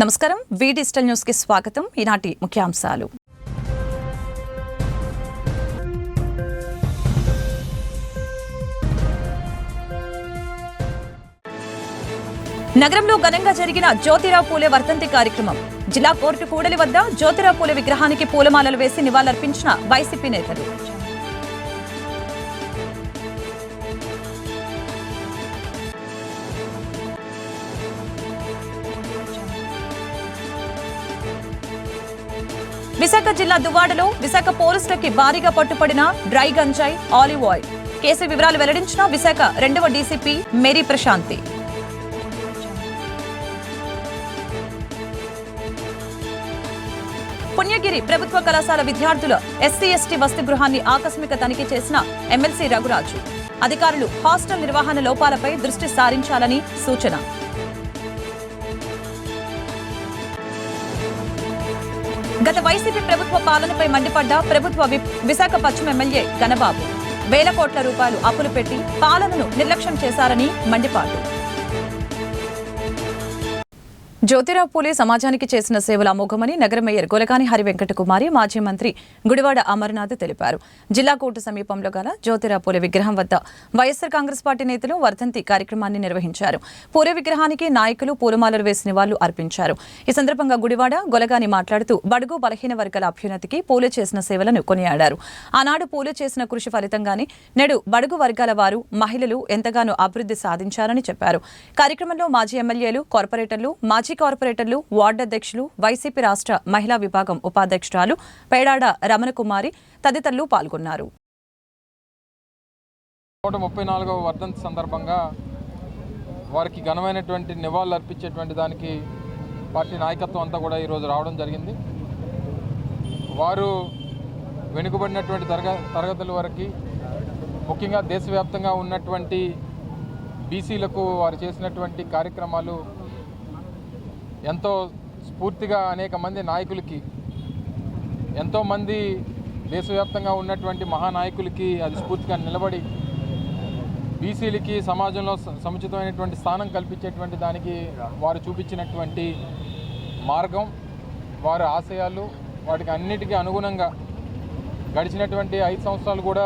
నమస్కారం వి digital news కి స్వాగతం. ఈనాటి ముఖ్యాంశాలు. నగరంలో ఘనంగా జరిగిన జ్యోతిరావు పూలే వర్ధంతి కార్యక్రమం. జిల్లా కోర్టు కూడలి వద్ద జ్యోతిరావు పూలే విగ్రహానికి పూలమాలలు వేసి నివాళులర్పించిన వైసీపీ నేతలు. విశాఖ జిల్లా దువ్వాడలో విశాఖ పోలీసులకి భారీగా పట్టుపడిన డ్రై గంజాయి, ఆలివ్ ఆయిల్. కేసు వివరాలు వెల్లడించిన విశాఖ 2వ డీసీపీ మేరీ ప్రశాంతి. పుణ్యగిరి ప్రభుత్వ కళాశాల విద్యార్థుల ఎస్సీ/ఎస్టీ వసతి గృహాన్ని ఆకస్మిక తనిఖీ చేసిన ఎమ్మెల్సీ రఘురాజు. అధికారులు హాస్టల్ నిర్వహణ లోపాలపై దృష్టి సారించాలని సూచన. గత వైసీపీ ప్రభుత్వ పాలనపై మండిపడ్డ ప్రభుత్వ విశాఖ పశ్చిమ ఎమ్మెల్యే గణబాబు. వేల కోట్ల రూపాయలు అప్పులు పెట్టి పాలనను నిర్లక్ష్యం చేశారని మండిపాటు. జ్యోతిరావు పూలే సమాజానికి చేసిన సేవలు అమోఘమని నగర మేయర్ గొలగాని హరివెంకటకుమారి, మాజీ మంత్రి గుడివాడ అమర్నాథ్ తెలిపారు. జిల్లా కోర్టు సమీపంలో గల జ్యోతిరావు పూలే విగ్రహం వద్ద వైఎస్సార్ కాంగ్రెస్ పార్టీ నేతలు వర్ధంతి కార్యక్రమాన్ని నిర్వహించారు. పూలే విగ్రహానికి నాయకులు పూలమాలలు వేసి నివాళులు అర్పించారు. ఈ సందర్భంగా గుడివాడ గొలగాని మాట్లాడుతూ బడుగు బలహీన వర్గాల అభ్యున్నతికి పూలే చేసిన సేవలను కొనియాడారు. ఆనాడు పూలే చేసిన కృషి ఫలితంగానే నేడు బడుగు వర్గాల వారు, మహిళలు ఎంతగానో అభివృద్ధి సాధించారని చెప్పారు. కార్యక్రమంలో మాజీ ఎమ్మెల్యేలు, కార్పొరేటర్లు, మాజీ కార్పొరేటర్లు, వార్డు అధ్యక్షులు, వైసీపీ రాష్ట్ర మహిళా విభాగం ఉపాధ్యక్షురాలు పేడాడ రమణకుమారి తదితరులు పాల్గొన్నారు. 134వ వర్ధంతి సందర్భంగా వారికి ఘనమైనటువంటి నివాళులు అర్పించేటువంటి దానికి పార్టీ నాయకత్వం అంతా కూడా ఈరోజు రావడం జరిగింది. వారు వెనుకబడినటువంటి తరగతుల వరకు, ముఖ్యంగా దేశవ్యాప్తంగా ఉన్నటువంటి బీసీలకు వారు చేసినటువంటి కార్యక్రమాలు ఎంతో స్ఫూర్తిగా అనేక మంది నాయకులకి, ఎంతోమంది దేశవ్యాప్తంగా ఉన్నటువంటి మహానాయకులకి అది స్ఫూర్తిగా నిలబడి బీసీలకి సమాజంలో సముచితమైనటువంటి స్థానం కల్పించేటువంటి దానికి వారు చూపించినటువంటి మార్గం, వారి ఆశయాలు, వాటికి అన్నిటికీ అనుగుణంగా గడిచినటువంటి 5 సంవత్సరాలు కూడా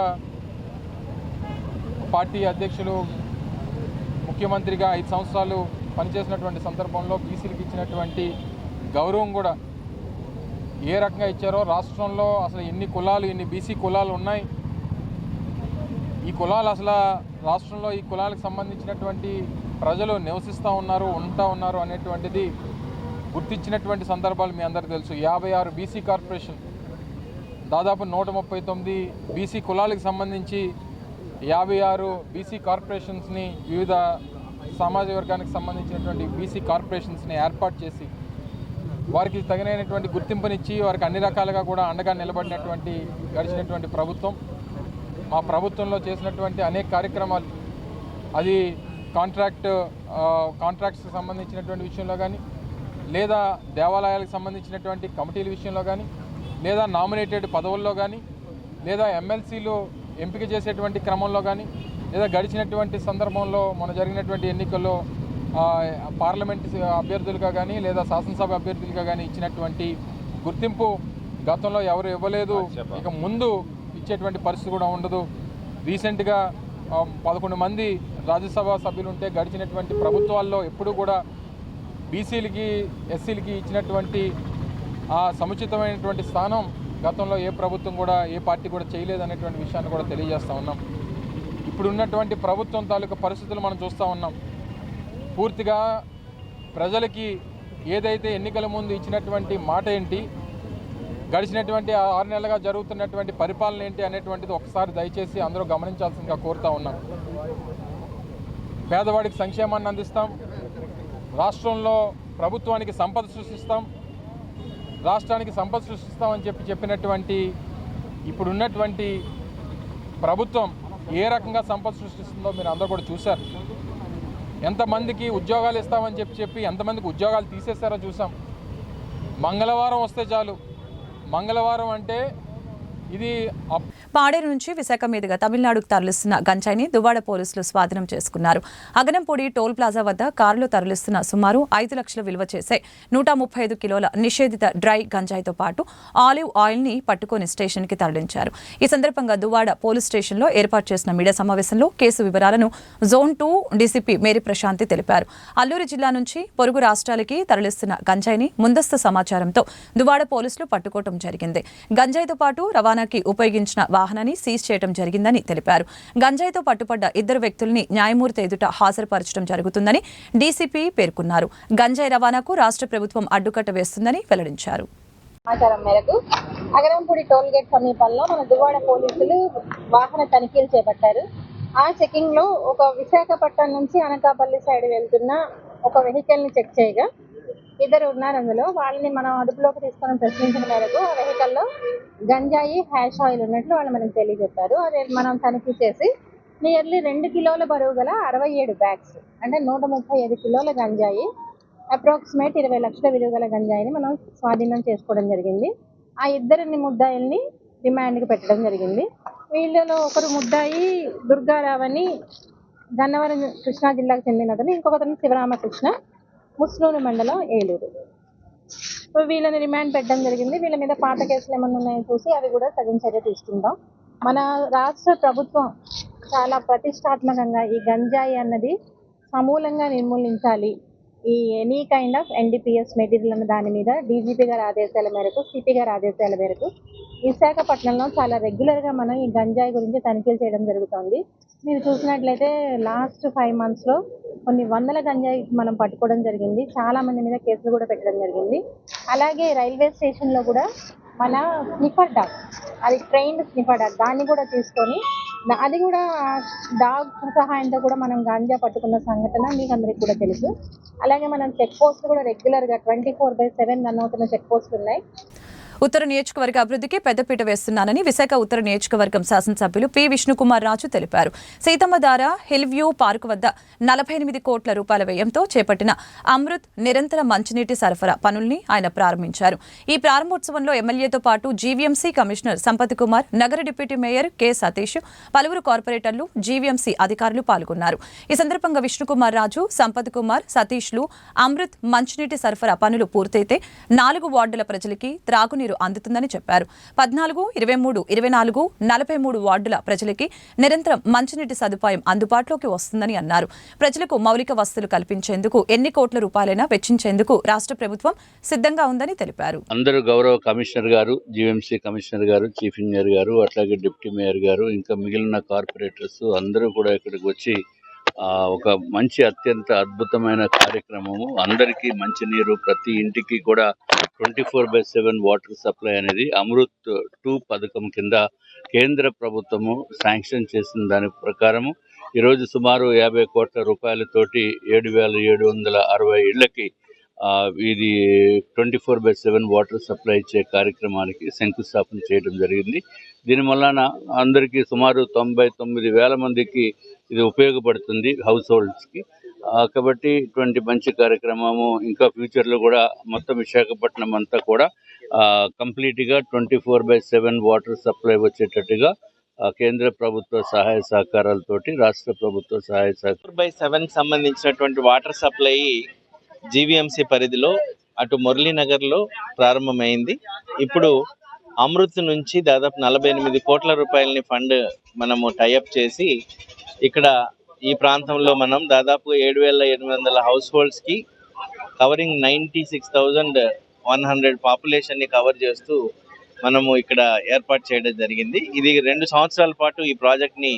పార్టీ అధ్యక్షులు, ముఖ్యమంత్రిగా 5 సంవత్సరాలు పనిచేసినటువంటి సందర్భంలో బీసీలకు ఇచ్చినటువంటి గౌరవం కూడా ఏ రకంగా ఇచ్చారో, రాష్ట్రంలో అసలు ఎన్ని కులాలు, ఎన్ని బీసీ కులాలు ఉన్నాయి, ఈ కులాలు అసలు రాష్ట్రంలో ఈ కులాలకు సంబంధించినటువంటి ప్రజలు నివసిస్తూ ఉన్నారు అనేటువంటిది గుర్తించినటువంటి సందర్భాలు మీ అందరికీ తెలుసు. 56 బీసీ కార్పొరేషన్, దాదాపు 139 బీసీ కులాలకు సంబంధించి 56 బీసీ కార్పొరేషన్స్ని, వివిధ సామాజిక వర్గానికి సంబంధించినటువంటి బీసీ కార్పొరేషన్స్ని ఏర్పాటు చేసి వారికి తగినటువంటి గుర్తింపునిచ్చి వారికి అన్ని రకాలుగా కూడా అండగా నిలబడినటువంటి గడిచినటువంటి ప్రభుత్వం. మా ప్రభుత్వంలో చేసినటువంటి అనేక కార్యక్రమాలు, అది కాంట్రాక్ట్స్కి సంబంధించినటువంటి విషయంలో కానీ, లేదా దేవాలయాలకు సంబంధించినటువంటి కమిటీల విషయంలో కానీ, లేదా నామినేటెడ్ పదవుల్లో కానీ, లేదా ఎమ్మెల్సీలు ఎంపిక చేసేటువంటి క్రమంలో కానీ, లేదా గడిచినటువంటి సందర్భంలో మన జరిగినటువంటి ఎన్నికల్లో పార్లమెంట్ అభ్యర్థులుగా కానీ, లేదా శాసనసభ అభ్యర్థులుగా కానీ ఇచ్చినటువంటి గుర్తింపు గతంలో ఎవరు ఇవ్వలేదు, ఇక ముందు ఇచ్చేటువంటి పరిస్థితి కూడా ఉండదు. రీసెంట్గా 11 మంది రాజ్యసభ సభ్యులు ఉంటే గడిచినటువంటి ప్రభుత్వాల్లో ఎప్పుడు కూడా బీసీలకి, ఎస్సీలకి ఇచ్చినటువంటి ఆ సముచితమైనటువంటి స్థానం గతంలో ఏ ప్రభుత్వం కూడా, ఏ పార్టీ కూడా చేయలేదనేటువంటి విషయాన్ని కూడా తెలియజేస్తూ ఉన్నాం. ఇప్పుడు ఉన్నటువంటి ప్రభుత్వం తాలూకా పరిస్థితులు మనం చూస్తూ ఉన్నాం. పూర్తిగా ప్రజలకి ఏదైతే ఎన్నికల ముందు ఇచ్చినటువంటి మాట ఏంటి, గడిచినటువంటి 6 నెలలుగా జరుగుతున్నటువంటి పరిపాలన ఏంటి అనేటువంటిది ఒకసారి దయచేసి అందరూ గమనించాల్సిందిగా కోరుతూ ఉన్నాం. పేదవాడికి సంక్షేమాన్ని అందిస్తాం, రాష్ట్రంలో ప్రభుత్వానికి సంపద సృష్టిస్తాం, రాష్ట్రానికి సంపద సృష్టిస్తామని చెప్పినటువంటి ఇప్పుడున్నటువంటి ప్రభుత్వం ఏ రకంగా సంపద సృష్టిస్తుందో మీరు అందరూ కూడా చూశారు. ఎంతమందికి ఉద్యోగాలు ఇస్తామని చెప్పి ఎంతమందికి ఉద్యోగాలు తీసేస్తారో చూసాం. మంగళవారం వస్తే చాలు, మంగళవారం అంటే ఇది పాడేరు నుంచి విశాఖ మీదుగా తమిళనాడుకు తరలిస్తున్న గంజాయిని దువ్వాడ పోలీసులు స్వాధీనం చేసుకున్నారు. అగనంపూడి టోల్ ప్లాజా వద్ద కారులో తరలిస్తున్న సుమారు 5 లక్షల విలువ చేసే 135 కిలోల నిషేధిత డ్రై గంజాయితో పాటు ఆలివ్ ఆయిల్ ని పట్టుకొని స్టేషన్ కి తరలించారు. ఈ సందర్భంగా దువ్వాడ పోలీస్ స్టేషన్లో ఏర్పాటు చేసిన మీడియా సమావేశంలో కేసు వివరాలను జోన్ 2 డీసీపీ మేరీ ప్రశాంతి తెలిపారు. అల్లూరు జిల్లా నుంచి పొరుగు రాష్ట్రాలకి తరలిస్తున్న గంజాయిని ముందస్తు సమాచారంతో దువ్వాడ పోలీసులు పట్టుకోవడం జరిగింది. గంజాయితో పాటు రవాణాకి ఉపయోగించిన వాహనాన్ని సీజ్ చేయడం జరిగిందని తెలిపారు. గంజాయితో పట్టుబడ్డ 2 వ్యక్తుల్ని న్యాయమూర్తి ఎదుట హాజరుపరచడం జరుగుతుందని డీసీపీ పేర్కొన్నారు. గంజాయి రవాణాకు రాష్ట్ర ప్రభుత్వం అడ్డుకట్ట వేస్తుందని వెల్లడించారు. సమాచారం మేరకు అగరంపూడి టోల్ గేట్ సమీపంలో మన దువ్వాడ పోలీసులు వాహన తనిఖీలు చేపట్టారు. ఆ చెకింగ్ లో ఒక విశాఖపట్నం నుంచి అనకాపల్లి సైడ్ వెళ్తున్న ఒక వెహికల్ ని చెక్ చేయగా 2 ఉన్నారు. అందులో వాళ్ళని మనం అదుపులోకి తీసుకొని ప్రశ్నించిన మేరకు ఆ వెహికల్లో గంజాయి హ్యాష్ ఆయిల్ ఉన్నట్లు వాళ్ళు మనకు తెలియజెప్పారు. అదే మనం తనిఖీ చేసి నియర్లీ 2 కిలోల బరువు గల 67 బ్యాగ్స్ అంటే 135 కిలోల గంజాయి, అప్రాక్సిమేట్ 20 లక్షల విలువ గల గంజాయిని మనం స్వాధీనం చేసుకోవడం జరిగింది. ఆ 2 ముద్దాయిల్ని రిమాండ్కి పెట్టడం జరిగింది. వీళ్ళలో ఒకరు ముద్దాయి దుర్గారావని గన్నవరం కృష్ణా జిల్లాకు చెందినతను, ఇంకొకతను శివరామకృష్ణ ముస్లూరు మండలం ఏలూరు. సో వీళ్ళని రిమాండ్ పెట్టడం జరిగింది. వీళ్ళ మీద పాత కేసులు ఏమన్నా ఉన్నాయో చూసి అవి కూడా తగిన చర్య తీసుకుంటాం. మన రాష్ట్ర ప్రభుత్వం చాలా ప్రతిష్టాత్మకంగా ఈ గంజాయి అన్నది సమూలంగా నిర్మూలించాలి. ఈ any kind of NDPS material అన్న దాని మీద డీజీపీ గారి ఆదేశాల మేరకు, సిపి గారి ఆదేశాల మేరకు విశాఖపట్నంలో చాలా రెగ్యులర్గా మనం ఈ గంజాయి గురించి తనిఖీలు చేయడం జరుగుతుంది. మీరు చూసినట్లయితే లాస్ట్ 5 monthsలో కొన్ని వందల గంజాయి మనం పట్టుకోవడం జరిగింది. చాలా మంది మీద కేసులు కూడా పెట్టడం జరిగింది. అలాగే రైల్వే స్టేషన్లో కూడా మన స్నిఫర్ డాగ్, అది ట్రైన్డ్ స్నిఫర్ డాగ్, దాన్ని కూడా తీసుకొని అది కూడా డాగ్ సహాయంతో కూడా మనం గాంజా పట్టుకున్న సంఘటన మీకు అందరికీ కూడా తెలుసు. అలాగే మనం చెక్ పోస్టులు కూడా రెగ్యులర్గా 24/7 రన్ అవుతున్న చెక్ పోస్టులు ఉన్నాయి. ఉత్తర నియోజకవర్గ అభివృద్ధికి పెద్దపీట వేస్తున్నానని విశాఖ ఉత్తర నియోజకవర్గం శాసనసభ్యులు పి విష్ణుకుమార్ రాజు తెలిపారు. సీతమ్మధార హిల్ వ్యూ పార్క్ వద్ద 48 కోట్ల రూపాయల వ్యయంతో చేపట్టిన అమృత్ నిరంతర మంచినీటి సరఫరా పనుల్ని ఆయన ప్రారంభించారు. ఈ ప్రారంభోత్సవంలో ఎమ్మెల్యేతో పాటు జీవీఎంసీ కమిషనర్ సంపత్ కుమార్, నగర డిప్యూటీ మేయర్ కె సతీష్, పలువురు కార్పొరేటర్లు, జీవీఎంసీ అధికారులు పాల్గొన్నారు. ఈ సందర్భంగా విష్ణుకుమార్ రాజు, సంపత్ కుమార్, సతీష్లు అమృత్ మంచినీటి సరఫరా పనులు పూర్తయితే 4 వార్డుల ప్రజలకి త్రాగునీరు అందుతుందని చెప్పారు. 14, 23, 24, 43 వార్డుల ప్రజలకి నిరంతరం మంచినీటి సదుపాయం అందుబాటులోకి వస్తుందని అన్నారు. ప్రజలకు మౌలిక వసతులు కల్పించేందుకు ఎన్ని కోట్ల రూపాయలైనా వెచ్చించేందుకు రాష్ట్ర ప్రభుత్వం సిద్ధంగా ఉందని తెలిపారు. అందరూ గౌరవ కమిషనర్ గారు, జీవీఎంసీ కమిషనర్ గారు, చీఫ్ ఇంజనీర్ గారు, అట్లాగే డిప్యూటీ మేయర్ గారు, ఇంకా మిగిలిన కార్పొరేటర్స్ అందరూ కూడా ఇక్కడికి వచ్చి ఒక మంచి అత్యంత అద్భుతమైన కార్యక్రమము, అందరికీ మంచినీరు, ప్రతి ఇంటికి కూడా 24/7 వాటర్ సప్లై అనేది అమృత్ 2 పథకం కింద కేంద్ర ప్రభుత్వము శాంక్షన్ చేసిన దాని ప్రకారము ఈరోజు సుమారు 50 కోట్ల రూపాయలతోటి 7,760 ఇళ్లకి ఇది 24/7 వాటర్ సప్లై ఇచ్చే కార్యక్రమానికి శంకుస్థాపన చేయడం జరిగింది. దీని వలన అందరికీ సుమారు 99,000 మందికి ఇది ఉపయోగపడుతుంది, హౌస్ హోల్డ్స్కి. కాబట్టి ఇటువంటి మంచి కార్యక్రమము ఇంకా ఫ్యూచర్లో కూడా మొత్తం విశాఖపట్నం అంతా కూడా కంప్లీట్గా 24/7 వాటర్ సప్లై వచ్చేటట్టుగా కేంద్ర ప్రభుత్వ సహాయ సహకారాలతోటి రాష్ట్ర ప్రభుత్వ సహాయ సహకారం 24/7 సంబంధించినటువంటి వాటర్ సప్లై జీవీఎంసీ పరిధిలో అటు మురళీనగర్లో ప్రారంభమైంది. ఇప్పుడు అమృత్ నుంచి దాదాపు 48 కోట్ల రూపాయలని ఫండ్ మనము టైఅప్ చేసి ఇక్కడ ఈ ప్రాంతంలో మనం దాదాపు 7,800 హౌస్ హోల్డ్స్కి కవరింగ్ 96,100 పాపులేషన్ని కవర్ చేస్తూ మనము ఇక్కడ ఏర్పాటు చేయడం జరిగింది. ఇది 2 సంవత్సరాల పాటు ఈ ప్రాజెక్ట్ని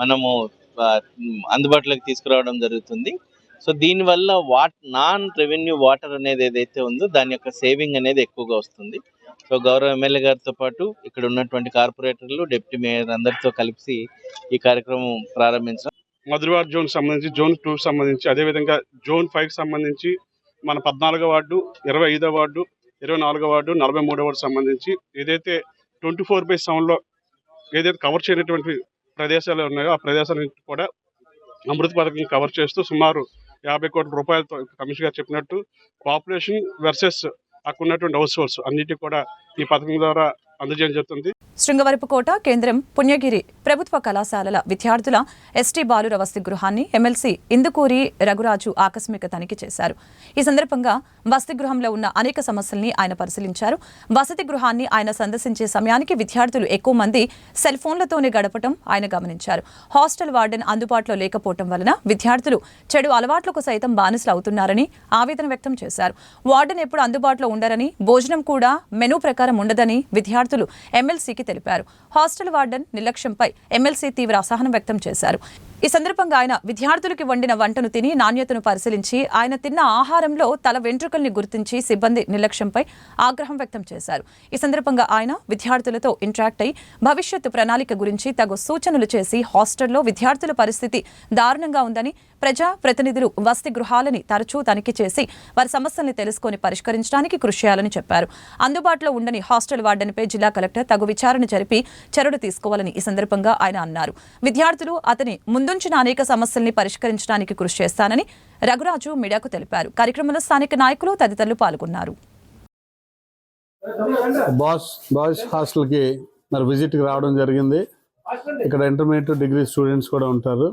మనము అందుబాటులోకి తీసుకురావడం జరుగుతుంది. సో దీనివల్ల నాన్ రెవెన్యూ వాటర్ అనేది ఏదైతే ఉందో దాని యొక్క సేవింగ్ అనేది ఎక్కువగా వస్తుంది. సో గౌరవ ఎమ్మెల్యే గారితో పాటు ఇక్కడ ఉన్నటువంటి కార్పొరేటర్లు, డిప్యూటీ మేయర్ అందరితో కలిసి ఈ కార్యక్రమం ప్రారంభించడం. మధురవాడ జోన్ సంబంధించి, జోన్ 2 సంబంధించి, అదేవిధంగా జోన్ 5 సంబంధించి మన 14వ వార్డు, 25వ వార్డు, 24వ వార్డు, 43వ వార్డు సంబంధించి ఏదైతే 24/7లో ఏదైతే కవర్ చేయనటువంటి ప్రదేశాలు ఉన్నాయో ఆ ప్రదేశాలను కూడా అమృత పథకం కవర్ చేస్తూ సుమారు 50 కోట్ల రూపాయలతో కమిషనర్ గారు చెప్పినట్టు పాపులేషన్ వర్సెస్ అక్కడ ఉన్నటువంటి హౌస్ హోల్డ్స్ అన్నిటి కూడా ఈ పథకం ద్వారా అందజేయడం జరుగుతుంది. శృంగవరపుకోట కేంద్రం పుణ్యగిరి ప్రభుత్వ కళాశాలల విద్యార్థుల ఎస్టీ బాలుర వసతి గృహాన్ని ఎమ్మెల్సీ ఇందుకూరి రఘురాజు ఆకస్మిక తనిఖీ చేశారు. ఈ సందర్భంగా వసతి గృహంలో ఉన్న అనేక సమస్యల్ని ఆయన పరిశీలించారు. వసతి గృహాన్ని ఆయన సందర్శించే సమయానికి విద్యార్థులు ఎక్కువ మంది సెల్ ఫోన్లతోనే గడపడం ఆయన గమనించారు. హాస్టల్ వార్డెన్ అందుబాటులో లేకపోవడం వలన విద్యార్థులు చెడు అలవాట్లకు సైతం బానిసలు అవుతున్నారని ఆవేదన వ్యక్తం చేశారు. వార్డెన్ ఎప్పుడు అందుబాటులో ఉండరని, భోజనం కూడా మెనూ ప్రకారం ఉండదని విద్యార్థులు ఎమ్మెల్సీకి తెలిపారు. హాస్టల్ వార్డెన్ నిర్లక్ష్యంపై ఎమ్మెల్సీ తీవ్ర అసహనం వ్యక్తం చేశారు. ఈ సందర్భంగా ఆయన విద్యార్థులకి వండిన వంటను తిని నాణ్యతను పరిశీలించి ఆయన తిన్న ఆహారంలో తల వెంట్రుకల్ని గుర్తించి సిబ్బంది నిర్లక్ష్యంపై ఆగ్రహం వ్యక్తం చేశారు. ఈ సందర్భంగా ఆయన విద్యార్థులతో ఇంటరాక్ట్ అయి భవిష్యత్తు ప్రణాళిక గురించి తగు సూచనలు చేసి హాస్టల్లో విద్యార్థుల పరిస్థితి దారుణంగా ఉందని, ప్రజా ప్రతినిధులు వసతి గృహాలని తరచూ తనిఖీ చేసి వారి సమస్యల్ని తెలుసుకొని పరిష్కరించడానికి కృషి చేయాలని చెప్పారు. అందుబాటులో ఉండని హాస్టల్ వార్డెన్పై జిల్లా కలెక్టర్ తగు విచారణ జరిపి చర్యలు తీసుకోవాలని ఈ సందర్భంగా ఆయన అన్నారు. విద్యార్థులు అతని ముందుంచిన అనేక సమస్యల్ని పరిష్కరించడానికి కృషి చేస్తానని రఘురాజు మీడియాకు తెలిపారు. కార్యక్రమంలో స్థానిక నాయకులు తదితరులు పాల్గొన్నారు. బాయ్స్ హాస్టల్కి మరి విజిట్కి రావడం జరిగింది. ఇక్కడ ఇంటర్మీడియట్ డిగ్రీ స్టూడెంట్స్ కూడా ఉంటారు.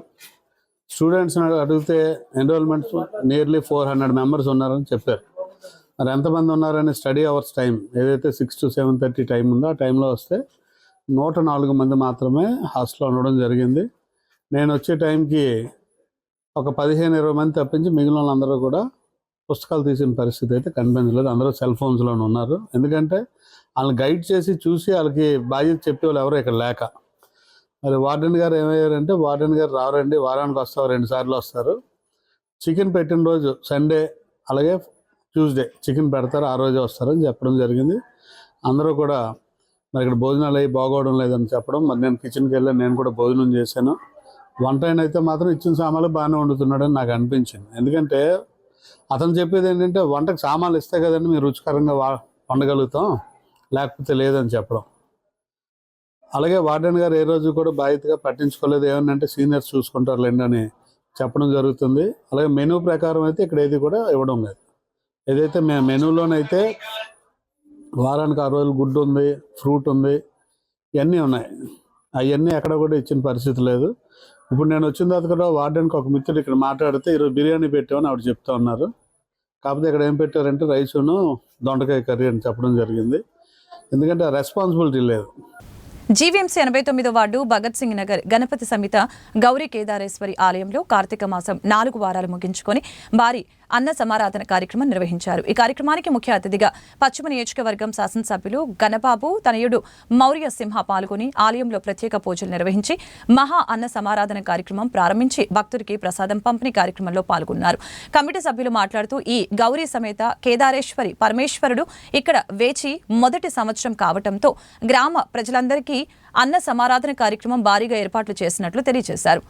స్టూడెంట్స్ అడిగితే ఎన్రోల్మెంట్స్ నియర్లీ 400 మెంబర్స్ ఉన్నారని చెప్పారు. మరి ఎంతమంది ఉన్నారని స్టడీ అవర్స్ టైం ఏదైతే 6 to 7:30 టైం ఉందో ఆ టైంలో వస్తే 104 మంది మాత్రమే హాస్టల్లో ఉండడం జరిగింది. నేను వచ్చే టైంకి ఒక 15-20 మంది తప్పించి మిగిలిన వాళ్ళందరూ కూడా పుస్తకాలు తీసిన పరిస్థితి అయితే కనిపించలేదు. అందరూ సెల్ ఫోన్స్లోనే ఉన్నారు. ఎందుకంటే వాళ్ళని గైడ్ చేసి చూసి వాళ్ళకి బాధ్యత చెప్పే వాళ్ళు ఎవరో ఇక్కడ లేక, మరి వార్డెన్ గారు ఏమయ్యారంటే, వార్డెన్ గారు రావరండి, వారానికి వస్తారు, 2 సార్లు వస్తారు. చికెన్ పెట్టిన రోజు సండే అలాగే ట్యూస్డే చికెన్ పెడతారు, ఆ రోజే వస్తారని చెప్పడం జరిగింది. అందరూ కూడా మరి ఇక్కడ భోజనాలు అయ్యి బాగోవడం లేదని చెప్పడం, మరి నేను కిచెన్కి వెళ్ళాను, నేను కూడా భోజనం చేశాను. వంట ఆయన అయితే మాత్రం ఇచ్చిన సామాన్లు బాగానే వండుతున్నాడని నాకు అనిపించింది. ఎందుకంటే అతను చెప్పేది ఏంటంటే వంటకు సామాన్లు ఇస్తే కదండి మేము రుచికరంగా వండగలుగుతాం, లేకపోతే లేదని చెప్పడం. అలాగే వార్డెన్ గారు ఏ రోజు కూడా బాధ్యతగా పట్టించుకోలేదు. ఏమన్నంటే సీనియర్స్ చూసుకుంటారులేండి అని చెప్పడం జరుగుతుంది. అలాగే మెనూ ప్రకారం అయితే ఇక్కడ ఏది కూడా ఇవ్వడం లేదు. ఏదైతే మెనూలోనైతే వారానికి 6 రోజులు గుడ్డు ఉంది, ఫ్రూట్ ఉంది, ఇవన్నీ ఉన్నాయి. అవన్నీ ఎక్కడ కూడా ఇచ్చిన పరిస్థితి లేదు. ఇప్పుడు నేను వచ్చిన తర్వాత కూడా వార్డెన్కి ఒక మిత్రుడు ఇక్కడ మాట్లాడితే ఈరోజు బిర్యానీ పెట్టామని ఆవిడ చెప్తా ఉన్నారు. కాకపోతే ఇక్కడ ఏం పెట్టారంటే రైసును దొండకాయ కర్రీ అని చెప్పడం జరిగింది. ఎందుకంటే ఆ రెస్పాన్సిబిలిటీ లేదు. జీవీఎంసీ 89వ వార్డు భగత్ సింగ్ నగర్ గణపతి సమేత గౌరీ కేదారేశ్వరి ఆలయంలో కార్తీక మాసం 4 వారాలు ముగించుకొని భారీ అన్న సమారాధన కార్యక్రమం నిర్వహించారు. ఈ కార్యక్రమానికి ముఖ్య అతిథిగా పశ్చిమ నియోజకవర్గం శాసనసభ్యులు గణబాబు తనయుడు మౌర్య సింహ పాల్గొని ఆలయంలో ప్రత్యేక పూజలు నిర్వహించి మహా అన్న సమారాధన కార్యక్రమం ప్రారంభించి భక్తుడికి ప్రసాదం పంపిణీ కార్యక్రమంలో పాల్గొన్నారు. కమిటీ సభ్యులు మాట్లాడుతూ ఈ గౌరీ సమేత కేదారేశ్వరి పరమేశ్వరుడు ఇక్కడ వేచి మొదటి సంవత్సరం కావడంతో గ్రామ ప్రజలందరికీ అన్న సమారాధన కార్యక్రమం భారీగా ఏర్పాట్లు చేసినట్లు తెలియజేశారు.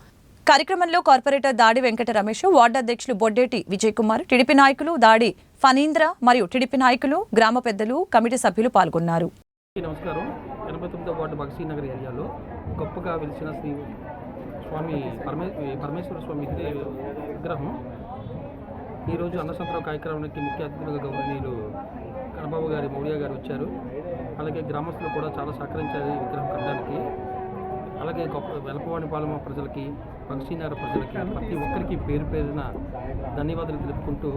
కార్యక్రమంలో కార్పొరేటర్ దాడి వెంకట రమేష్, వార్డు అధ్యక్షులు బొడ్డేటి విజయ్ కుమార్, టీడీపీ నాయకులు దాడి ఫణీంద్ర మరియు టీడీపీ నాయకులు, గ్రామ పెద్దలు, కమిటీ సభ్యులు పాల్గొన్నారు. నమస్కారం. 89వ వార్డు భగత్ సింగ్ నగర్ ఏరియాలో గొప్పగా వెలిసిన శ్రీ స్వామి పరమేశ్వర స్వామి విగ్రహం ఈరోజు అన్నసంతరం కార్యక్రమానికి ముఖ్య అతిథులుగా గౌరవనీయులు గణబాబు గారి మౌర్య గారు వచ్చారు. అలాగే గ్రామస్తులు కూడా చాలా సహకరించారు ఈ విగ్రహం కట్టడానికి. అలాగే గొప్ప వెలపవాణిపాలెం ప్రజలకి, భగత్ ప్రజలకి, ప్రతి ఒక్కరికి పేరు పేరున ధన్యవాదాలు తెలుపుకుంటూ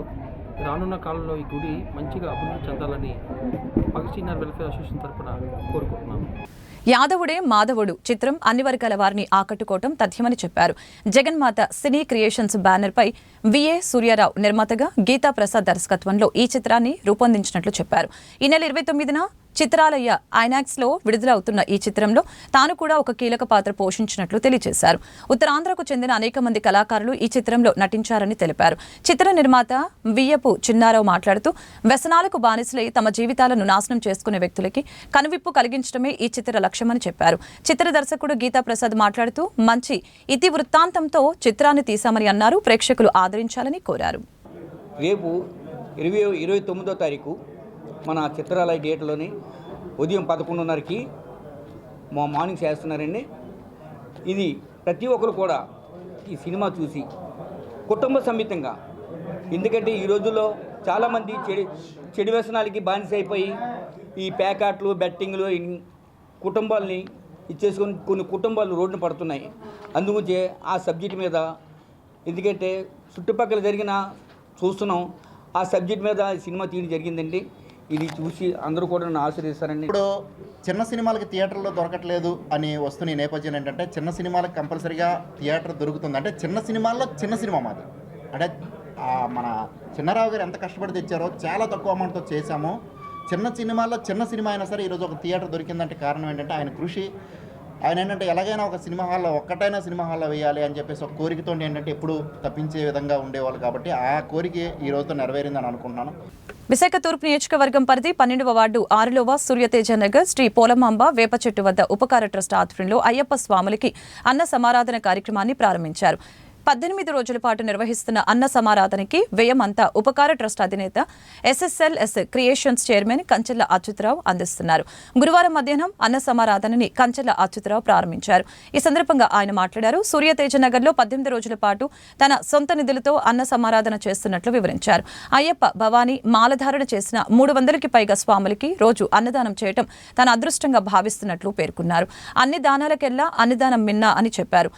రానున్న కాలంలో ఈ గుడి మంచిగా అభివృద్ధి చెందాలని భగత్ సింగ్ వెల్ఫేర్ అసోసియేషన్ తరఫున కోరుకుంటున్నాము. యాదవుడే మాధవుడు చిత్రం అన్ని వర్గాల వారిని ఆకట్టుకోవటం తథ్యమని చెప్పారు. జగన్మాత సినీ క్రియేషన్స్ బ్యానర్ పై విఏ సూర్యారావు నిర్మాతగా గీతా ప్రసాద్ దర్శకత్వంలో ఈ చిత్రాన్ని రూపొందించినట్లు చెప్పారు. ఈ నెల 29న చిత్రాలయ్య ఐనాక్స్ లో విడుదలవుతున్న ఈ చిత్రంలో తాను కూడా ఒక కీలక పాత్ర పోషించినట్లు తెలియజేశారు. ఉత్తరాంధ్రకు చెందిన అనేక మంది కళాకారులు ఈ చిత్రంలో నటించారని తెలిపారు. చిత్ర నిర్మాత వియ్యపు చిన్నారావు మాట్లాడుతూ వ్యసనాలకు బానిసలై తమ జీవితాలను నాశనం చేసుకునే వ్యక్తులకి కనువిప్పు కలిగించడమే ఈ చిత్ర లక్ష్యమని చెప్పారు. చిత్ర దర్శకుడు గీతా ప్రసాద్ మాట్లాడుతూ మంచి ఇతి వృత్తాంతంతో చిత్రాన్ని తీశామని అన్నారు. ప్రేక్షకులు ఆదరించాలని కోరారు. రేపు 29వ తారీఖు మన చిత్రాలయ థియేటర్లోని ఉదయం 11:30కి మార్నింగ్ చేస్తున్నారండి. ఇది ప్రతి ఒక్కరు కూడా ఈ సినిమా చూసి కుటుంబ సమేతంగా, ఎందుకంటే ఈ రోజుల్లో చాలామంది చెడు వ్యసనాలకి బానిస అయిపోయి ఈ ప్యాకెట్లు బెట్టింగ్లు కుటుంబాలని ఇచ్చేసుకొని కొన్ని కుటుంబాలు రోడ్డున పడుతున్నాయి. అందుగురించి ఆ సబ్జెక్ట్ మీద, ఎందుకంటే చుట్టుపక్కల చూస్తున్నాం, ఆ సబ్జెక్ట్ మీద సినిమా తీయడం జరిగిందండి. ఇది చూసి అందరూ కూడా నన్ను ఆశీర్వదిస్తారండి. ఇప్పుడు చిన్న సినిమాలకి థియేటర్లో దొరకట్లేదు అని వస్తున్న నేపథ్యం ఏంటంటే, చిన్న సినిమాలకు కంపల్సరీగా థియేటర్ దొరుకుతుంది. అంటే చిన్న సినిమాల్లో చిన్న సినిమా మాది. అంటే మన చిన్నారావు గారు ఎంత కష్టపడి తెచ్చారో చాలా తక్కువ అమౌంట్తో చేశాము. చిన్న సినిమాల్లో చిన్న సినిమా అయినా సరే ఈరోజు ఒక థియేటర్ దొరికిందంటే కారణం ఏంటంటే ఆయన కృషి. ఆయన ఏంటంటే ఎలాగైనా ఒక సినిమా హాల్లో ఒక్కటైనా సినిమా హాల్లో వేయాలి అని చెప్పేసి ఒక కోరికతో ఏంటంటే ఎప్పుడు తప్పించే విధంగా ఉండేవాళ్ళు. కాబట్టి ఆ కోరిక ఈ రోజుతో నెరవేరిందని అనుకుంటున్నాను. విశాఖ తూర్పు నియోజకవర్గం పరిధి 12వ వార్డు 6లోవ సూర్యతేజ నగర్ శ్రీ పోలమాంబ వేప చెట్టు వద్ద ఉపకార ట్రస్ట్ ఆధ్వర్యంలో అయ్యప్ప స్వాములకి అన్న సమారాధన కార్యక్రమాన్ని ప్రారంభించారు. 18 రోజుల పాటు నిర్వహిస్తున్న అన్న సమారాధనకి వ్యయమంతా ఉపకార ట్రస్ట్ అధినేత SSLS క్రియేషన్స్ చైర్మన్ కంచెల అచ్యుతరావు అందిస్తున్నారు. గురువారం మధ్యాహ్నం అన్న సమారాధనని కంచెల అచ్యుతరావు ప్రారంభించారు. ఈ సందర్భంగా ఆయన మాట్లాడారు. సూర్యతేజ నగర్లో 18 రోజుల పాటు తన సొంత నిధులతో అన్న సమారాధన చేస్తున్నట్లు వివరించారు. అయ్యప్ప భవానీ మాలధారణ చేసిన 300కి పైగా స్వాములకి రోజు అన్నదానం చేయటం తన అదృష్టంగా భావిస్తున్నట్లు పేర్కొన్నారు. అన్ని దానాలకెల్లా అన్నదానం మిన్నా అని చెప్పారు.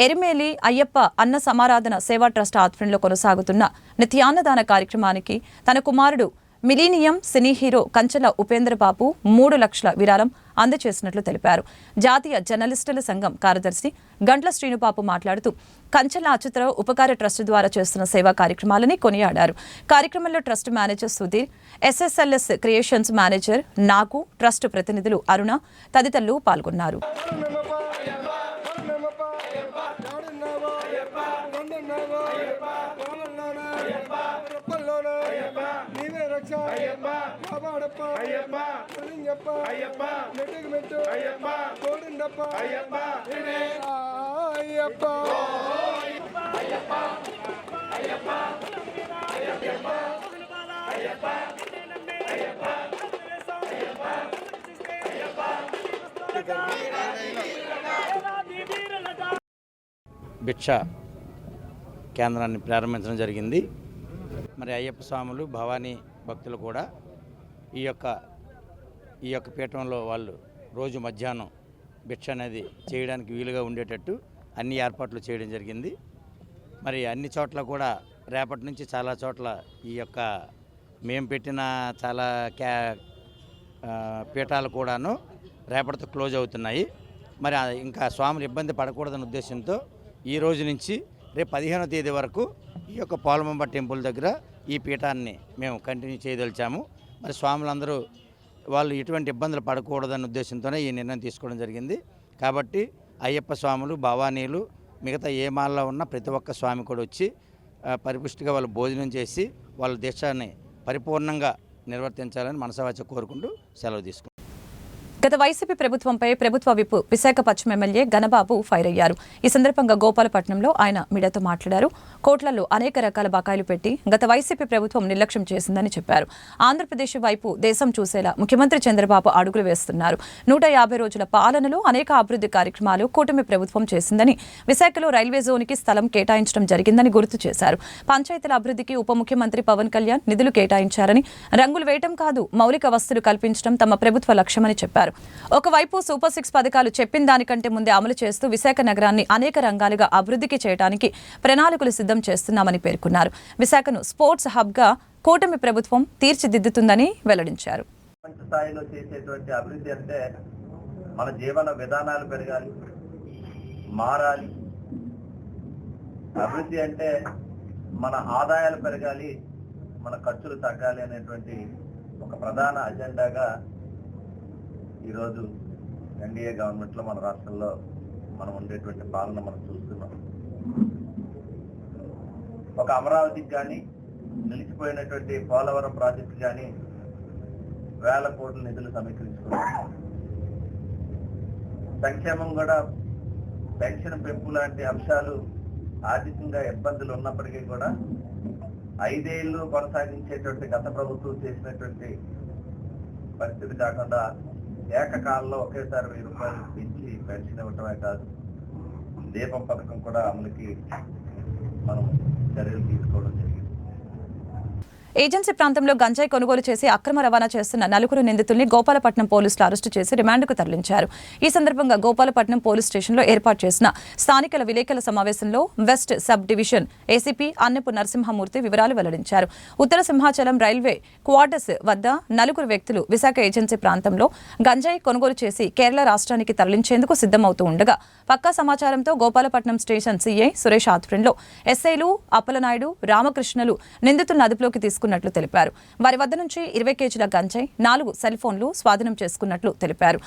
ఎరిమేలి అయ్యప్ప అన్న సమారాధన సేవా ట్రస్ట్ ఆధ్వర్యంలో కొనసాగుతున్న నిత్యాన్నదాన కార్యక్రమానికి తన కుమారుడు మిలీనియం సినీ హీరో కంచెల ఉపేంద్ర బాబు 3 లక్షల విరాళం అందజేసినట్లు తెలిపారు. జాతీయ జర్నలిస్టుల సంఘం కార్యదర్శి గంట్ల శ్రీనుబాబు మాట్లాడుతూ కంచెల అచ్యుతరావు ఉపకార ట్రస్ట్ ద్వారా చేస్తున్న సేవా కార్యక్రమాలని కొనియాడారు. కార్యక్రమంలో trust manager Sudheer, SSLS creations manager Nagu, trust ప్రతినిధులు అరుణ తదితరులు పాల్గొన్నారు. భిక్ష కేంద్రాన్ని ప్రారంభించడం జరిగింది. మరి అయ్యప్ప స్వాములు భవానీ భక్తులు కూడా ఈ యొక్క పీఠంలో వాళ్ళు రోజు మధ్యాహ్నం భిక్ష అనేది చేయడానికి వీలుగా ఉండేటట్టు అన్ని ఏర్పాట్లు చేయడం జరిగింది. మరి అన్ని చోట్ల కూడా రేపటి నుంచి చాలా చోట్ల ఈ యొక్క మేము పెట్టిన చాలా పీఠాలు కూడాను రేపటితో క్లోజ్ అవుతున్నాయి. మరి ఇంకా స్వాములు ఇబ్బంది పడకూడదనే ఉద్దేశంతో ఈ రోజు నుంచి రేపు 15వ తేదీ వరకు ఈ యొక్క పోలమాంబ టెంపుల్ దగ్గర ఈ పీఠాన్ని మేము కంటిన్యూ చేయదలిచాము. మరి స్వాములందరూ వాళ్ళు ఎటువంటి ఇబ్బందులు పడకూడదనే ఉద్దేశంతోనే ఈ నిర్ణయం తీసుకోవడం జరిగింది. కాబట్టి అయ్యప్ప స్వాములు, భవానీలు, మిగతా ఏ మాల్లో ఉన్న ప్రతి ఒక్క స్వామి కూడా వచ్చి పరిపుష్టిగా వాళ్ళు భోజనం చేసి వాళ్ళ దీక్షని పరిపూర్ణంగా నిర్వర్తించాలని మనసావాచ కోరుకుంటూ సెలవు తీసుకుంటాం. గత వైసీపీ ప్రభుత్వంపై ప్రభుత్వ విప్ విశాఖ పశ్చిమ ఎమ్మెల్యే గణబాబు ఫైర్ అయ్యారు. ఈ సందర్భంగా గోపాలపట్నంలో ఆయన మీడియాతో మాట్లాడారు. కోట్లలో అనేక రకాల బకాయిలు పెట్టి గత వైసీపీ ప్రభుత్వం నిర్లక్ష్యం చేసిందని చెప్పారు. ఆంధ్రప్రదేశ్ వైపు దేశం చూసేలా ముఖ్యమంత్రి చంద్రబాబు అడుగులు వేస్తున్నారు. 150 రోజుల పాలనలో అనేక అభివృద్ధి కార్యక్రమాలు కూటమి ప్రభుత్వం చేసిందని, విశాఖలో రైల్వే జోన్కి స్థలం కేటాయించడం జరిగిందని గుర్తు చేశారు. పంచాయతీల అభివృద్ధికి ఉప ముఖ్యమంత్రి పవన్ కళ్యాణ్ నిధులు కేటాయించారని, రంగులు వేయటం కాదు మౌలిక వసతులు కల్పించడం తమ ప్రభుత్వ లక్ష్యమని చెప్పారు. ఒకవైపు సూపర్ 6 పథకాలు చెప్పిన దానికంటే ముందే అమలు చేస్తూ విశాఖ నగరాన్ని అనేక రంగాలుగా అభివృద్ధికి చేయడానికి ప్రణాళికలు సిద్ధం చేస్తున్నామని పేర్కొన్నారు. విశాఖను స్పోర్ట్స్ హబ్గా కూటమి ప్రభుత్వం తీర్చిదిద్దుతుందని వెల్లడించారు. స్థాయిలో చేసేటువంటి అభివృద్ధి అంటే మన జీవన విధానాలు పెరగాలి, మారాలి. అభివృద్ధి అంటే మన ఆదాయాలు పెరగాలి, మన ఖర్చులు తగ్గాలి అనేటువంటి ఒక ప్రధాన అజెండాగా ఈరోజు ఎన్డీఏ గవర్నమెంట్లో మన రాష్ట్రంలో మనం ఉండేటువంటి పాలన మనం చూస్తున్నాం. ఒక అమరావతికి కానీ, నిలిచిపోయినటువంటి పోలవరం ప్రాజెక్టు కానీ వేల కోట్ల నిధులు సమీకరించుకున్నాం. సంక్షేమం కూడా పెన్షన్ పెంపు లాంటి అంశాలు ఆర్థికంగా ఇబ్బందులు ఉన్నప్పటికీ కూడా 5 ఏళ్ళు కొనసాగించేటువంటి గత ప్రభుత్వం చేసినటువంటి పరిస్థితి కాకుండా ఏకకాలంలో ఒకేసారి 1000 రూపాయలు పెంచి పెన్షన్ ఇవ్వటమే కాదు, దీపం పథకం కూడా అమలుకి మనం చర్యలు తీసుకోవడం జరిగింది. ఏజెన్సీ ప్రాంతంలో గంజాయి కొనుగోలు చేసి అక్రమ రవాణా చేస్తున్న 4 నిందితుల్ని గోపాలపట్నం పోలీసులు అరెస్టు చేసి రిమాండ్కు తరలించారు. ఈ సందర్భంగా గోపాలపట్నం పోలీస్ స్టేషన్లో ఏర్పాటు చేసిన స్థానికుల విలేకరుల సమావేశంలో west sub division ACP Annapu Narasimhamurthy వివరాలు వెల్లడించారు. ఉత్తర సింహాచలం రైల్వే క్వార్టర్స్ వద్ద 4 వ్యక్తులు విశాఖ ఏజెన్సీ ప్రాంతంలో గంజాయి కొనుగోలు చేసి కేరళ రాష్ట్రానికి తరలించేందుకు సిద్ధమవుతూ ఉండగా పక్కా సమాచారంతో గోపాలపట్నం స్టేషన్ సీఐ సురేష్ ఆధ్వర్యంలో ఎస్ఐలు అప్పలనాయుడు, రామకృష్ణలు నిందితులను అదుపులోకి తీసుకున్నట్లు తెలిపారు. వారి వద్ద నుంచి 20 కేజీల గంజాయి, 4 సెల్ ఫోన్లు స్వాధీనం చేసుకున్నట్లు తెలిపారు.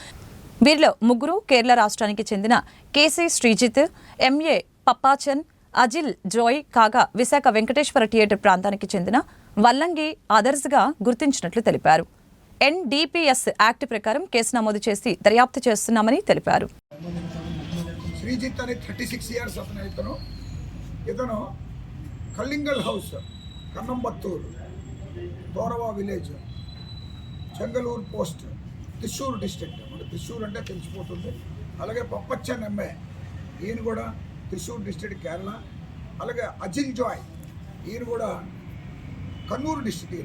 వీరిలో 3 కేరళ రాష్ట్రానికి చెందిన కేసీ శ్రీజిత్, ఎంఏ పప్పాచన్, అజిల్ జోయ్ కాగా విశాఖ వెంకటేశ్వర థియేటర్ ప్రాంతానికి చెందిన వల్లంగి ఆదర్స్గా గుర్తించినట్లు తెలిపారు. ఎన్డీపీఎస్ యాక్ట్ ప్రకారం కేసు నమోదు చేసి దర్యాప్తు చేస్తున్నామని తెలిపారు. శ్రీజిత్ అనే 36 ఇయర్స్ ఇతను కల్లింగల్ హౌస్, కన్నంబత్తూరు, దోరవా village, Chengalur post, Thrissur district. మన త్రిశూర్ అంటే తెలిసిపోతుంది. అలాగే పప్పచ్చన్ ఎంఏ, ఈయన కూడా త్రిశూర్ డిస్ట్రిక్ట్ కేరళ. అలాగే అజిల్ జాయ్, ఈయన కూడా కన్నూరు డిస్ట్రిక్ట్.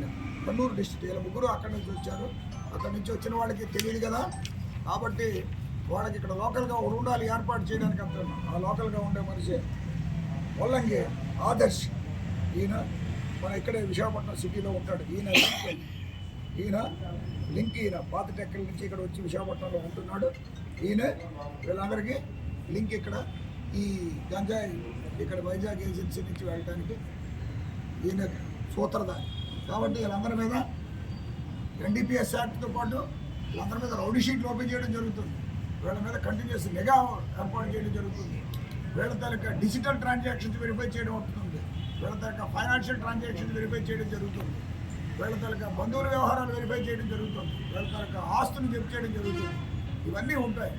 ఇలా 3 అక్కడి నుంచి వచ్చారు. అక్కడి నుంచి వచ్చిన వాళ్ళకి తెలియదు కదా, కాబట్టి వాళ్ళకి ఇక్కడ లోకల్గా ఉండాలి ఏర్పాటు చేయడానికి అంటున్నాం. ఆ లోకల్గా ఉండే మనిషి వల్లంగి ఆదర్శ్, ఈయన మన ఇక్కడే విశాఖపట్నం సిటీలో ఉంటాడు. ఈయన పాత టెక్కల నుంచి ఇక్కడ వచ్చి విశాఖపట్నంలో ఉంటున్నాడు. వీళ్ళందరికీ లింక్ ఇక్కడ ఈ గంజాయి ఇక్కడ వైజాగ్ ఏజెన్సీ నుంచి వెళ్ళడానికి ఈయన సూత్రధారి. కాబట్టి వీళ్ళందరి మీద ఎన్డీపీఎస్ యాక్ట్తో పాటు వీళ్ళందరి మీద రౌడీ షీట్లు ఓపెన్ చేయడం జరుగుతుంది. వీళ్ళ మీద కంటిన్యూస్ నిఘా ఏర్పాటు చేయడం జరుగుతుంది. వీళ్ళ తాలూకా డిజిటల్ ట్రాన్సాక్షన్స్ వెరిఫై చేయడం అవుతుంది. వీళ్ళ తాలూకా ఫైనాన్షియల్ ట్రాన్సాక్షన్స్ వెరిఫై చేయడం జరుగుతుంది. వీళ్ళ తాలూకా బంధువుల వ్యవహారాలు వెరిఫై చేయడం జరుగుతుంది. వీళ్ళ తాలూకా ఆస్తులు జప్తు చేయడం జరుగుతుంది. ఇవన్నీ ఉంటాయి.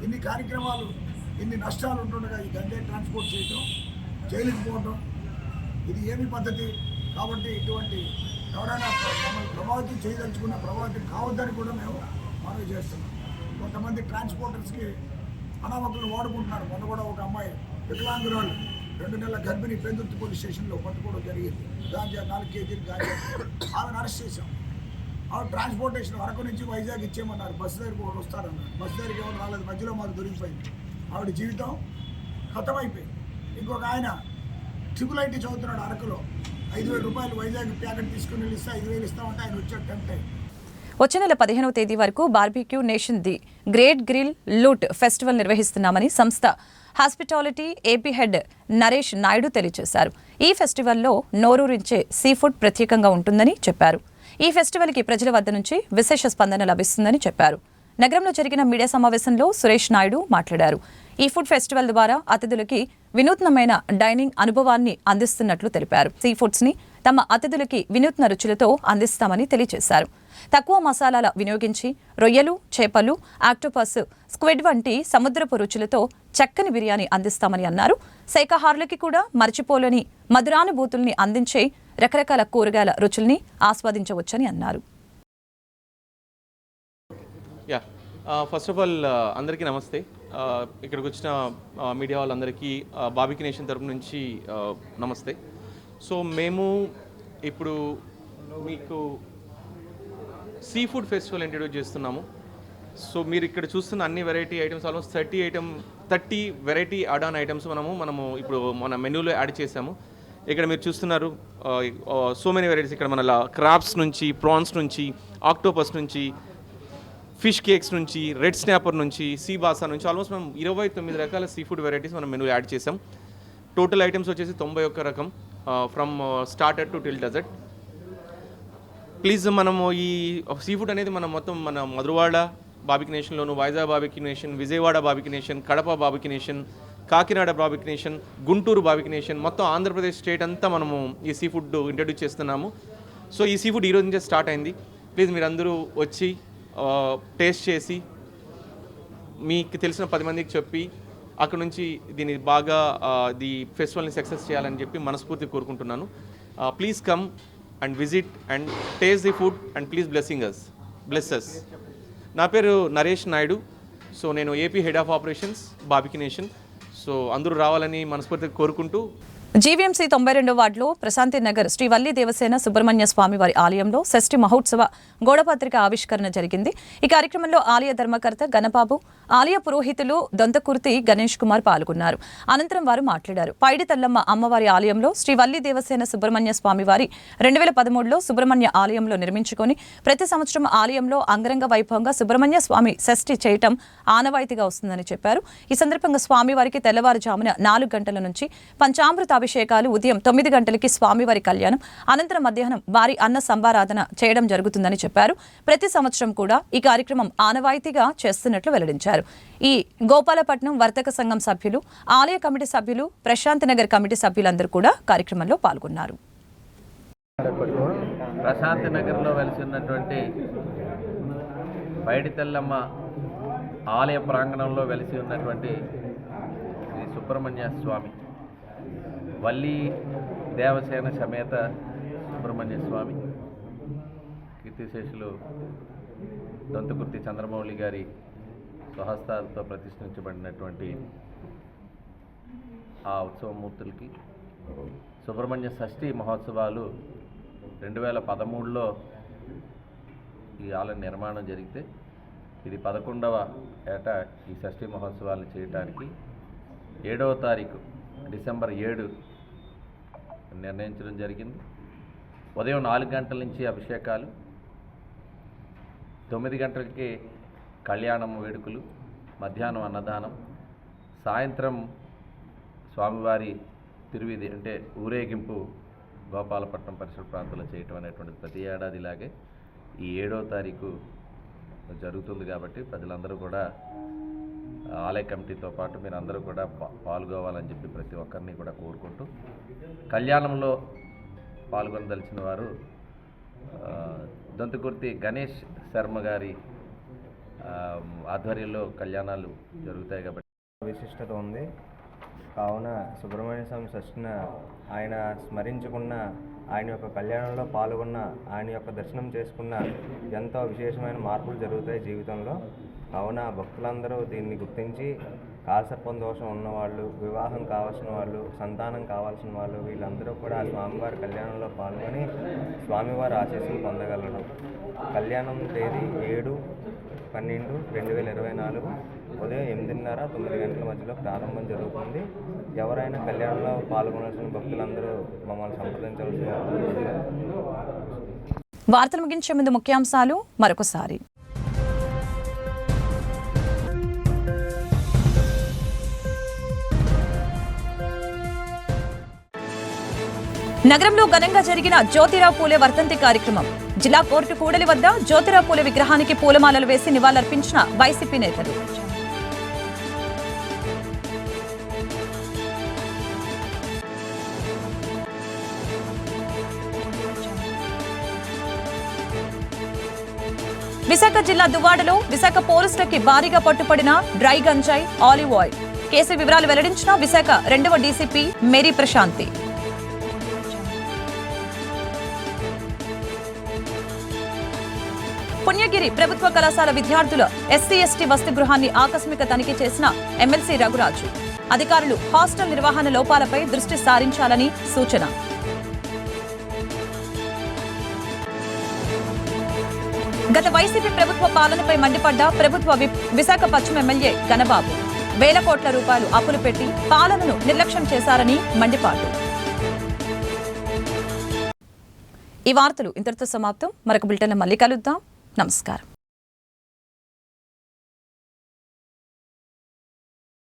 ఇన్ని కార్యక్రమాలు, ఇన్ని నష్టాలు ఉంటుండగా ఈ గంజాయి ట్రాన్స్పోర్ట్ చేయడం, జైలుకి పోవడం, ఇది ఏమి పద్ధతి? కాబట్టి ఇటువంటి ఎవరైనా మమ్మల్ని ప్రభావితం చేయదలుచుకున్న ప్రభావితం కావద్దని కూడా మేము మనవి చేస్తున్నాం. కొంతమంది ట్రాన్స్పోర్టర్స్కి అనామకులు వాడుకుంటున్నారు. మొన్న కూడా ఒక అమ్మాయి వికలాంగురాలు 2 నెలల గర్భిణి పెందుర్తి పోలీస్ స్టేషన్లో పట్టుకోవడం జరిగింది. గాంజా 4 కేజీలు గాంజా. ఆమెను అరెస్ట్ చేశాం. ఆమె ట్రాన్స్పోర్టేషన్ అరకు నుంచి వైజాగ్ ఇచ్చేయమన్నారు. బస్సు దగ్గరికి ఒకటి వస్తారన్నారు. బస్సు దగ్గరికి ఎవరు రాలేదు. మధ్యలో మాకు దొరికిపోయింది. ఆవిడ జీవితం ఖతమైపోయింది. ఇంకొక ఆయన ట్రిపుల్ ఐటీ చదువుతున్నాడు అరకులో. 5,000 రూపాయలు వైజాగ్ ప్యాకెట్ తీసుకుని వెళ్ళి 5,000 ఇస్తామంటే ఆయన వచ్చాడు టెంప్ట్ అయ్యి. వచ్చే నెల 15వ తేదీ వరకు barbecue nation the great grill loot festival నిర్వహిస్తున్నామని సంస్థ hospitality AP head Naresh Naidu తెలియజేశారు. ఈ ఫెస్టివల్లో నోరూరించే సీ ఫుడ్ ప్రత్యేకంగా ఉంటుందని చెప్పారు. ఈ ఫెస్టివల్కి ప్రజల వద్ద నుంచి విశేష స్పందన లభిస్తుందని చెప్పారు. నగరంలో జరిగిన మీడియా సమావేశంలో సురేష్ నాయుడు మాట్లాడారు. ఈ ఫుడ్ ఫెస్టివల్ ద్వారా అతిథులకి వినూత్నమైన డైనింగ్ అనుభవాన్ని అందిస్తున్నట్లు తెలిపారు. సీ ఫుడ్స్ ని తమ అతిథులకి వినూత్న రుచులతో అందిస్తామని తెలియజేశారు. తక్కువ మసాలాల వినియోగించి రొయ్యలు, చేపలు, ఆక్టోపస్, స్క్విడ్ వంటి సముద్రపు రుచులతో చక్కని బిర్యానీ అందిస్తామని అన్నారు. శాకాహారులకి కూడా మర్చిపోలేని మధురానుభూతుల్ని అందించే రకరకాల కూరగాయల రుచుల్ని ఆస్వాదించవచ్చని అన్నారు. ఫస్ట్ ఆఫ్ ఆల్ అందరికీ నమస్తే. ఇక్కడికి వచ్చిన మీడియా వాళ్ళందరికీ బార్బిక్యూ నేషన్ తరపు నుంచి నమస్తే. సో మేము ఇప్పుడు మీకు సీ ఫుడ్ ఫెస్టివల్ ఇంట్రడ్యూస్ చేస్తున్నాము. సో మీరు ఇక్కడ చూస్తున్న అన్ని variety items almost 30 variety add on items మనము ఇప్పుడు మన మెనూలో యాడ్ చేసాము. ఇక్కడ మీరు చూస్తున్నారు సో మెనీ వెరైటీస్. ఇక్కడ మన క్రాబ్స్ నుంచి, ప్రాన్స్ నుంచి, ఆక్టోపస్ నుంచి, ఫిష్ కేక్స్ నుంచి, రెడ్ స్నాపర్ నుంచి, సీ బాసా నుంచి ఆల్మోస్ట్ మనం 29 రకాల సీ ఫుడ్ వెరైటీస్ మనం మెనూలో యాడ్ చేసాం. టోటల్ ఐటమ్స్ వచ్చేసి 91 రకం, from starter to till dessert. Please మనము ఈ సీ ఫుడ్ అనేది మనం మొత్తం మన మధురవాడ బార్బిక్యూ నేషన్లోను, Vizag barbecue nation, Vijayawada barbecue nation, Kadapa barbecue nation, Kakinada barbecue nation, Guntur barbecue nation, మొత్తం ఆంధ్రప్రదేశ్ స్టేట్ అంతా మనము ఈ సీ ఫుడ్ ఇంట్రడ్యూస్ చేస్తున్నాము. సో ఈ సీ ఫుడ్ ఈరోజు నుంచే స్టార్ట్ అయింది. ప్లీజ్ మీరందరూ వచ్చి టేస్ట్ చేసి మీకు తెలిసిన 10 మందికి చెప్పి అక్కడ నుంచి దీన్ని బాగా ది ఫెస్టివల్ని సక్సెస్ చేయాలని చెప్పి మనస్ఫూర్తి కోరుకుంటున్నాను. Please come and visit and taste the food and please bless us. నా పేరు నరేష్ నాయుడు. సో నేను AP head of operations barbecue nation. So అందరూ రావాలని మనస్ఫూర్తిగా కోరుకుంటూ జీవీఎంసీ 92వ వార్డులో ప్రశాంతి నగర్ శ్రీ వల్లి దేవసేన సుబ్రహ్మణ్య స్వామి వారి ఆలయంలో షష్ఠి మహోత్సవ గోడపత్రిక ఆవిష్కరణ జరిగింది. ఈ కార్యక్రమంలో ఆలయ ధర్మకర్త గణబాబు, ఆలయ పురోహితులు దొంతకుర్తి గణేష్ కుమార్ పాల్గొన్నారు. అనంతరం వారు మాట్లాడారు. పైడి తల్లమ్మ అమ్మవారి ఆలయంలో శ్రీ వల్లి దేవసేన సుబ్రహ్మణ్య స్వామి వారి 2013లో సుబ్రహ్మణ్య ఆలయంలో నిర్మించుకొని ప్రతి సంవత్సరం ఆలయంలో అంగరంగ వైభవంగా సుబ్రహ్మణ్య స్వామి షష్ఠి చేయటం ఆనవాయితీగా వస్తుందని చెప్పారు. ఈ సందర్భంగా స్వామివారికి తెల్లవారుజామున 4 గంటల నుంచి పంచామృత అభిషేకాలు, ఉదయం 9 గంటలకి స్వామివారి కళ్యాణం, అనంతరం మధ్యాహ్నం వారి అన్న సంభారాధన చేయడం జరుగుతుందని చెప్పారు. ప్రతి సంవత్సరం కూడా ఈ కార్యక్రమం ఆనవాయితీగా చేస్తున్నట్లు వెల్లడించారు. ఈ గోపాలపట్నం వర్తక సంఘం సభ్యులు, ఆలయ కమిటీ సభ్యులు, ప్రశాంత్ నగర్ కమిటీ సభ్యులందరూ కూడా కార్యక్రమంలో పాల్గొన్నారు. ప్రశాంత్ నగర్లో వెలిసి ఉన్నటువంటి పైడి తెల్లమ్మ ఆలయ ప్రాంగణంలో వెలిసి ఉన్నటువంటి శ్రీ సుబ్రహ్మణ్య స్వామి వల్లి దేవసేన సమేత సుబ్రహ్మణ్య స్వామి కీర్తిశేషులు దొంతకుర్తి చంద్రమౌళి గారి స్వహస్తాలతో ప్రతిష్ఠించబడినటువంటి ఆ ఉత్సవమూర్తులకి సుబ్రహ్మణ్య షష్ఠి మహోత్సవాలు 2013లో ఈ ఆలయ నిర్మాణం జరిగితే ఇది 11వ ఏట ఈ షష్ఠి మహోత్సవాలను చేయడానికి 7వ తారీఖు డిసెంబర్ 7 నిర్ణయించడం జరిగింది. ఉదయం 4 గంటల నుంచి అభిషేకాలు, 9 గంటలకి కళ్యాణం వేడుకలు, మధ్యాహ్నం అన్నదానం, సాయంత్రం స్వామివారి తిరువిధి అంటే ఊరేగింపు గోపాలపట్నం పరిసర ప్రాంతాల్లో చేయటం అనేటువంటిది ప్రతి ఏడాదిలాగే ఈ 7వ తారీఖు జరుగుతుంది. కాబట్టి ప్రజలందరూ కూడా ఆలయ కమిటీతో పాటు మీరు అందరూ కూడా పాల్గొవాలని చెప్పి ప్రతి ఒక్కరిని కూడా కోరుకుంటూ, కళ్యాణంలో పాల్గొనదలిచిన వారు దొంతకుర్తి గణేష్ శర్మ గారి ఆధ్వర్యంలో కళ్యాణాలు జరుగుతాయి. కాబట్టి విశిష్టత ఉంది. కావున సుబ్రహ్మణ్య స్వామి షష్ఠిన ఆయన స్మరించుకున్న, ఆయన యొక్క కళ్యాణంలో పాల్గొన్న, ఆయన యొక్క దర్శనం చేసుకున్న ఎంతో విశేషమైన మార్పులు జరుగుతాయి జీవితంలో. కావున భక్తులందరూ దీన్ని గుర్తించి కాలసర్పం దోషం ఉన్నవాళ్ళు, వివాహం కావాల్సిన వాళ్ళు, సంతానం కావాల్సిన వాళ్ళు వీళ్ళందరూ కూడా స్వామివారి కళ్యాణంలో పాల్గొని స్వామివారి ఆశీస్సులు పొందగలరు. కళ్యాణం తేదీ 7/12/2024 ఉదయం 8:30, 9 గంటల మధ్యలో ప్రారంభం జరుగుతుంది. ఎవరైనా కళ్యాణంలో పాల్గొనాల్సిన భక్తులందరూ మమ్మల్ని సంప్రదించవలసిన. వార్తలు ముగించే ముందు ముఖ్యాంశాలు మరొకసారి. నగరంలో ఘనంగా జరిగిన జ్యోతిరావు పూలే వర్ధంతి కార్యక్రమం. జిల్లా కోర్టు కూడలి వద్ద జ్యోతిరావు పూలే విగ్రహానికి పూలమాలలు వేసి నివాళులర్పించిన వైసీపీ నేతలు. విశాఖ జిల్లా దువ్వాడలో విశాఖ పోలీసులకి భారీగా పట్టుపడిన డ్రై గంజాయి, ఆలివ్ ఆయిల్. కేసు వివరాలు వెల్లడించిన విశాఖ 2వ డీసీపీ మేరీ ప్రశాంతి. పుణ్యగిరి ప్రభుత్వ కళాశాల విద్యార్థుల ఎస్సీ/ఎస్టీ వసతి గృహాన్ని ఆకస్మిక తనిఖీ చేసిన ఎమ్మెల్సీ రఘురాజు. అధికారులు హాస్టల్ నిర్వహణ లోపాలపై దృష్టి సారించాలని సూచన. గత వైసీపీ ప్రభుత్వ పాలనపై మండిపడ్డ ప్రభుత్వ విశాఖ పశ్చిమ ఎమ్మెల్యే గణబాబు. వేల కోట్ల రూపాయలు అప్పులు పెట్టి పాలనను నిర్లక్ష్యం చేశారని మండిపాటు. ఈ వార్తలు ఇంతటితో సమాప్తం. మరొక బులెటిన్లో మళ్ళీ కలుద్దాం. నమస్కారం.